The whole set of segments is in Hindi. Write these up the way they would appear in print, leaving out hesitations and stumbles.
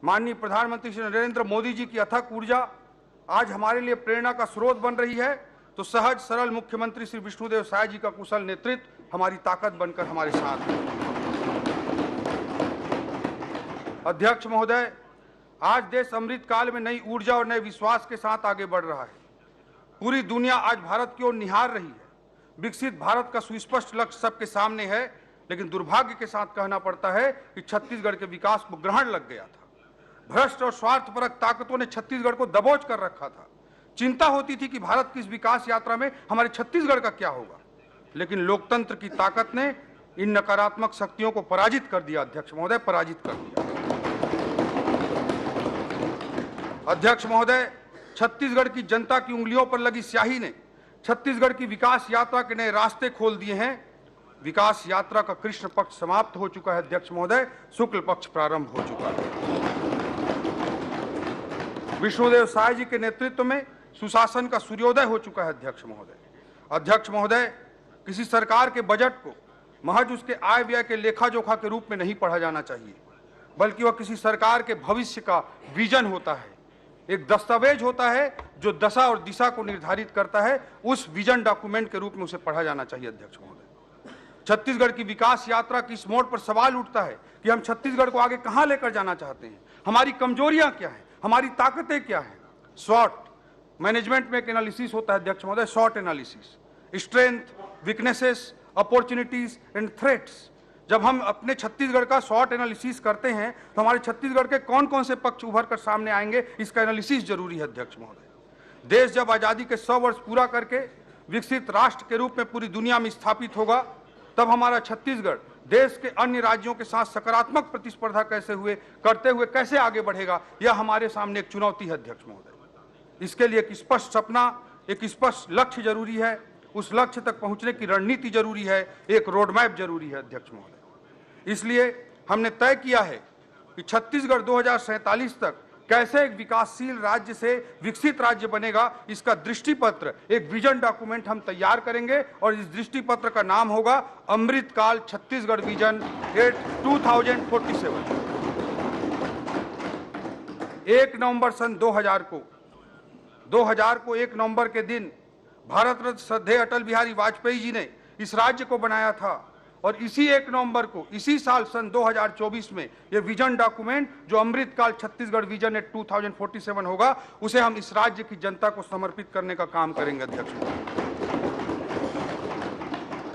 माननीय प्रधानमंत्री श्री नरेंद्र मोदी जी की अथक ऊर्जा आज हमारे लिए प्रेरणा का स्रोत बन रही है, तो सहज सरल मुख्यमंत्री श्री विष्णुदेव साय जी का कुशल नेतृत्व हमारी ताकत बनकर हमारे साथ है। अध्यक्ष महोदय, आज देश अमृत काल में नई ऊर्जा और नए विश्वास के साथ आगे बढ़ रहा है। पूरी दुनिया आज भारत की ओर निहार रही है। विकसित भारत का सुस्पष्ट लक्ष्य सबके सामने है, लेकिन दुर्भाग्य के साथ कहना पड़ता है कि छत्तीसगढ़ के विकास को ग्रहण लग गया था। भ्रष्ट और स्वार्थपरक ताकतों ने छत्तीसगढ़ को दबोच कर रखा था। चिंता होती थी कि भारत की इस विकास यात्रा में हमारे छत्तीसगढ़ का क्या होगा, लेकिन लोकतंत्र की ताकत ने इन नकारात्मक शक्तियों को पराजित कर दिया। अध्यक्ष महोदय, पराजित कर दिया। अध्यक्ष महोदय, छत्तीसगढ़ की जनता की उंगलियों पर लगी स्याही ने छत्तीसगढ़ की विकास यात्रा के नए रास्ते खोल दिए हैं। विकास यात्रा का कृष्ण पक्ष समाप्त हो चुका है। अध्यक्ष महोदय, शुक्ल पक्ष प्रारंभ हो चुका है। विष्णुदेव साय जी के नेतृत्व में सुशासन का सूर्योदय हो चुका है। अध्यक्ष महोदय, किसी सरकार के बजट को महज उसके आय व्यय के लेखा जोखा के रूप में नहीं पढ़ा जाना चाहिए, बल्कि वह किसी सरकार के भविष्य का विजन होता है, एक दस्तावेज होता है जो दशा और दिशा को निर्धारित करता है। उस विजन डॉक्यूमेंट के रूप में उसे पढ़ा जाना चाहिए। अध्यक्ष महोदय, छत्तीसगढ़ की विकास यात्रा की इस मोड़ पर सवाल उठता है कि हम छत्तीसगढ़ को आगे कहां लेकर जाना चाहते हैं, हमारी कमजोरियां क्या हैं, हमारी ताकतें क्या हैं। शॉर्ट मैनेजमेंट में एक एनालिसिस होता है अध्यक्ष महोदय, short analysis, strength, weaknesses, opportunities and threats. जब हम अपने छत्तीसगढ़ का शॉर्ट एनालिसिस करते हैं तो हमारे छत्तीसगढ़ के कौन कौन से पक्ष उभर कर सामने आएंगे, इसका एनालिसिस जरूरी है। अध्यक्ष महोदय, देश जब आजादी के 100 वर्ष पूरा करके विकसित राष्ट्र के रूप में पूरी दुनिया में स्थापित होगा, तब हमारा छत्तीसगढ़ देश के अन्य राज्यों के साथ सकारात्मक प्रतिस्पर्धा करते हुए कैसे आगे बढ़ेगा, यह हमारे सामने एक चुनौती है। अध्यक्ष महोदय, इसके लिए एक स्पष्ट सपना, एक स्पष्ट लक्ष्य जरूरी है। उस लक्ष्य तक पहुंचने की रणनीति जरूरी है, एक रोडमैप जरूरी है। अध्यक्ष महोदय, इसलिए हमने तय किया है कि छत्तीसगढ़ 2047 तक कैसे एक विकासशील राज्य से विकसित राज्य बनेगा, इसका दृष्टिपत्र, एक विजन डॉक्यूमेंट हम तैयार करेंगे और इस दृष्टिपत्र का नाम होगा अमृतकाल छत्तीसगढ़ विजन 2047। 1 नवंबर सन 2000 को 1 नवंबर के दिन भारत रत्न श्रद्धेय अटल बिहारी वाजपेयी जी ने इस राज्य को बनाया था, और इसी 1 नवंबर को इसी साल सन 2024 में यह विजन डॉक्यूमेंट जो अमृतकाल छत्तीसगढ़ विजन 2047 होगा, उसे हम इस राज्य की जनता को समर्पित करने का काम करेंगे। अध्यक्ष,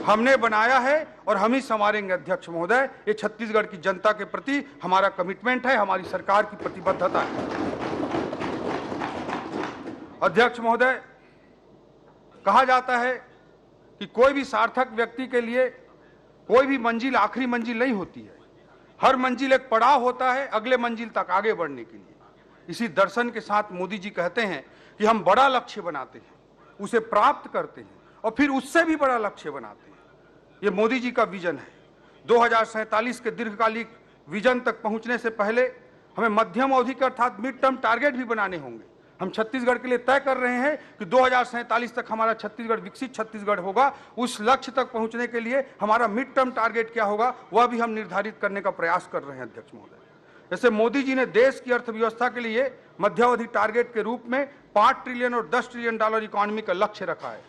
हमने बनाया है और हम ही संवारेंगे। अध्यक्ष महोदय, ये छत्तीसगढ़ की जनता के प्रति हमारा कमिटमेंट है, हमारी सरकार की प्रतिबद्धता है। अध्यक्ष महोदय, कहा जाता है कि कोई भी सार्थक व्यक्ति के लिए कोई भी मंजिल आखिरी मंजिल नहीं होती है। हर मंजिल एक पड़ाव होता है अगले मंजिल तक आगे बढ़ने के लिए। इसी दर्शन के साथ मोदी जी कहते हैं कि हम बड़ा लक्ष्य बनाते हैं, उसे प्राप्त करते हैं और फिर उससे भी बड़ा लक्ष्य बनाते हैं। ये मोदी जी का विजन है। 2047 के दीर्घकालिक विजन तक पहुंचने से पहले हमें मध्यम अवधि के अर्थात मिड टर्म टारगेट भी बनाने होंगे। हम छत्तीसगढ़ के लिए तय कर रहे हैं कि 2047 तक हमारा छत्तीसगढ़ विकसित छत्तीसगढ़ होगा। उस लक्ष्य तक पहुंचने के लिए हमारा मिड टर्म टारगेट क्या होगा, वह भी हम निर्धारित करने का प्रयास कर रहे हैं। अध्यक्ष महोदय, जैसे मोदी जी ने देश की अर्थव्यवस्था के लिए मध्यावधि टारगेट के रूप में 5 ट्रिलियन और 10 ट्रिलियन डॉलर इकोनॉमी का लक्ष्य रखा है,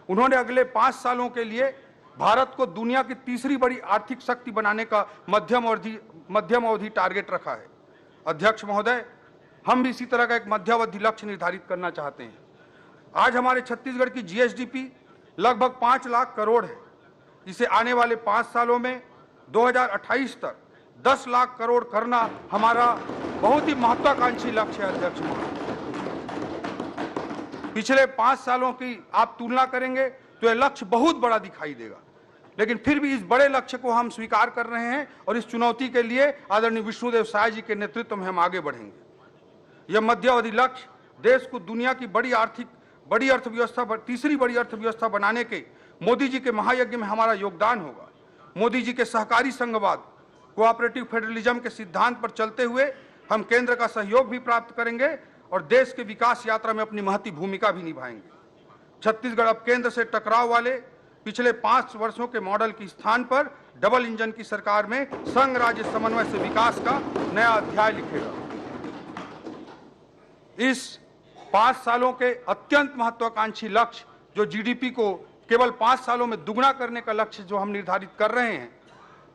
उन्होंने अगले 5 सालों के लिए भारत को दुनिया की तीसरी बड़ी आर्थिक शक्ति बनाने का मध्यम अवधि टारगेट रखा है। अध्यक्ष महोदय, हम भी इसी तरह का एक मध्यावधि लक्ष्य निर्धारित करना चाहते हैं। आज हमारे छत्तीसगढ़ की जीएसडीपी लगभग 5 लाख करोड़ है, जिसे आने वाले 5 सालों में 2028 तक 10 लाख करोड़ करना हमारा बहुत ही महत्वाकांक्षी लक्ष्य है। अध्यक्ष महोदय, पिछले 5 सालों की आप तुलना करेंगे तो यह लक्ष्य बहुत बड़ा दिखाई देगा, लेकिन फिर भी इस बड़े लक्ष्य को हम स्वीकार कर रहे हैं और इस चुनौती के लिए आदरणीय विष्णुदेव साय जी के नेतृत्व में हम आगे बढ़ेंगे। यह मध्यावधि लक्ष्य देश को दुनिया की तीसरी बड़ी अर्थव्यवस्था बनाने के मोदी जी के महायज्ञ में हमारा योगदान होगा। मोदी जी के सहकारी संघवाद, कोऑपरेटिव फेडरलिज्म के सिद्धांत पर चलते हुए हम केंद्र का सहयोग भी प्राप्त करेंगे और देश के विकास यात्रा में अपनी महती भूमिका भी निभाएंगे। छत्तीसगढ़ अब केंद्र से टकराव वाले पिछले 5 वर्षों के मॉडल के स्थान पर डबल इंजन की सरकार में संघ राज्य समन्वय से विकास का नया अध्याय लिखेगा। इस 5 सालों के अत्यंत महत्वाकांक्षी लक्ष्य जो जीडीपी को केवल 5 सालों में दुगना करने का लक्ष्य जो हम निर्धारित कर रहे हैं,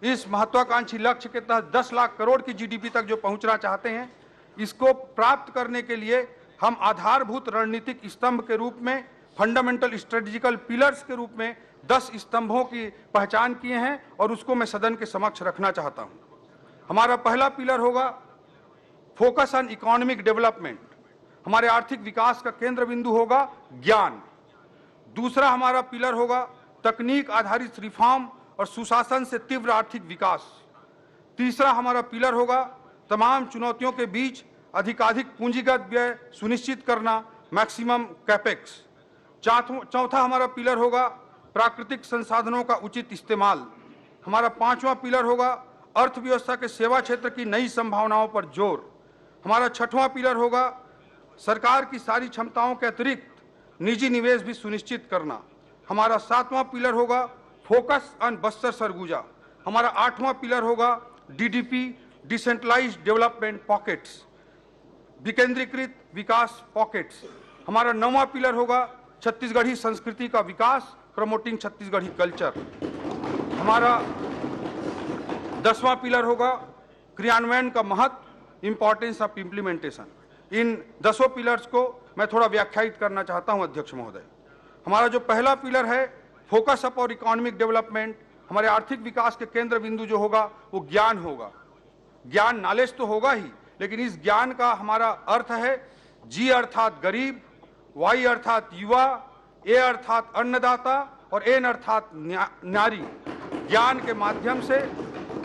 इस महत्वाकांक्षी लक्ष्य के तहत 10 लाख करोड़ की जीडीपी तक जो पहुंचना चाहते हैं, इसको प्राप्त करने के लिए हम आधारभूत रणनीतिक स्तंभ के रूप में, फंडामेंटल स्ट्रेटेजिकल पिलर्स के रूप में 10 स्तंभों की पहचान किए हैं और उसको मैं सदन के समक्ष रखना चाहता हूं। हमारा पहला पिलर होगा फोकस ऑन इकोनॉमिक डेवलपमेंट। हमारे आर्थिक विकास का केंद्र बिंदु होगा ज्ञान। दूसरा हमारा पिलर होगा तकनीक आधारित रिफॉर्म और सुशासन से तीव्र आर्थिक विकास। तीसरा हमारा पिलर होगा तमाम चुनौतियों के बीच अधिकाधिक पूंजीगत व्यय सुनिश्चित करना, मैक्सिमम कैपेक्स। चौथा हमारा पिलर होगा प्राकृतिक संसाधनों का उचित इस्तेमाल। हमारा पांचवा पिलर होगा अर्थव्यवस्था के सेवा क्षेत्र की नई संभावनाओं पर जोर। हमारा छठवां पिलर होगा सरकार की सारी क्षमताओं के अतिरिक्त निजी निवेश भी सुनिश्चित करना। हमारा सातवां पिलर होगा फोकस ऑन बस्तर सरगुजा। हमारा आठवां पिलर होगा डीडीपी डिसेंट्रलाइज्ड डेवलपमेंट पॉकेट्स, विकेंद्रीकृत विकास पॉकेट्स। हमारा 9वां पिलर होगा छत्तीसगढ़ी संस्कृति का विकास, प्रमोटिंग छत्तीसगढ़ी कल्चर। हमारा 10वां पिलर होगा क्रियान्वयन का महत्व, importance of implementation. In 10 pillars को मैं थोड़ा व्याख्यायित करना चाहता हूं अध्यक्ष महोदय। हमारा जो पहला पिलर है फोकस अप और इकोनॉमिक डेवलपमेंट, हमारे आर्थिक विकास के केंद्र बिंदु जो होगा वो ज्ञान होगा। ज्ञान नॉलेज तो होगा ही, लेकिन इस ज्ञान का हमारा अर्थ है जी अर्थात गरीब, वाई अर्थात युवा, ए अर्थात अन्नदाता और एन अर्थात नारी। ज्ञान के माध्यम से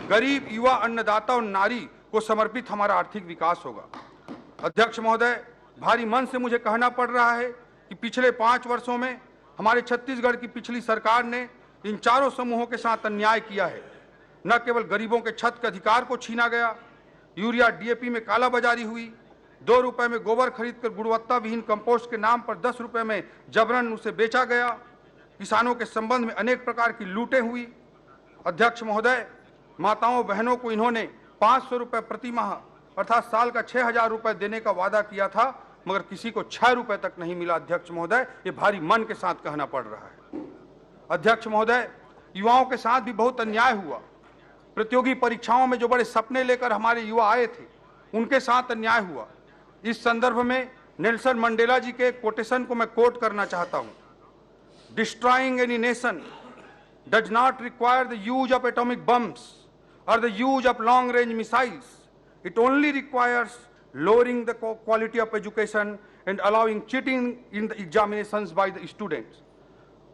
गरीब, युवा, अन्नदाता और नारी को समर्पित हमारा आर्थिक विकास होगा। अध्यक्ष महोदय, भारी मन से मुझे कहना पड़ रहा है कि पिछले 5 वर्षों में हमारे छत्तीसगढ़ की पिछली सरकार ने इन चारों समूहों के साथ अन्याय किया है। न केवल गरीबों के छत के अधिकार को छीना गया, यूरिया डीएपी में कालाबाजारी हुई, 2 रुपए में गोबर खरीदकर गुणवत्ता विहीन कंपोस्ट के नाम पर 10 रुपए में जबरन उसे बेचा गया, किसानों के संबंध में अनेक प्रकार की लूटें हुई। अध्यक्ष महोदय, माताओं बहनों को इन्होंने 500 रुपए प्रति माह अर्थात साल का 6,000 रुपए देने का वादा किया था, मगर किसी को 6 रुपए तक नहीं मिला। अध्यक्ष महोदय, ये भारी मन के साथ कहना पड़ रहा है। अध्यक्ष महोदय, युवाओं के साथ भी बहुत अन्याय हुआ। प्रतियोगी परीक्षाओं में जो बड़े सपने लेकर हमारे युवा आए थे, उनके साथ अन्याय हुआ। इस संदर्भ में नेल्सन मंडेला जी के कोटेशन को मैं कोट करना चाहता हूं। Destroying any nation does not require the use of atomic bombs or the use of long range missiles. It only requires lowering the quality of education and allowing cheating in the examinations by the students.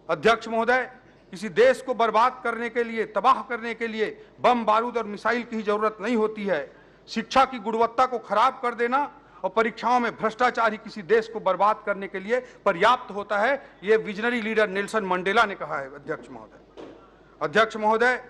अध्यक्ष महोदय, किसी देश को बर्बाद करने के लिए, तबाह करने के लिए बम बारूद और मिसाइल की जरूरत नहीं होती है। शिक्षा की गुणवत्ता को खराब कर देना और परीक्षाओं में भ्रष्टाचार ही किसी देश को बर्बाद करने के लिए पर्याप्त होता है। यह विजनरी लीडर नेल्सन मंडेला ने कहा है। अध्यक्ष महोदय,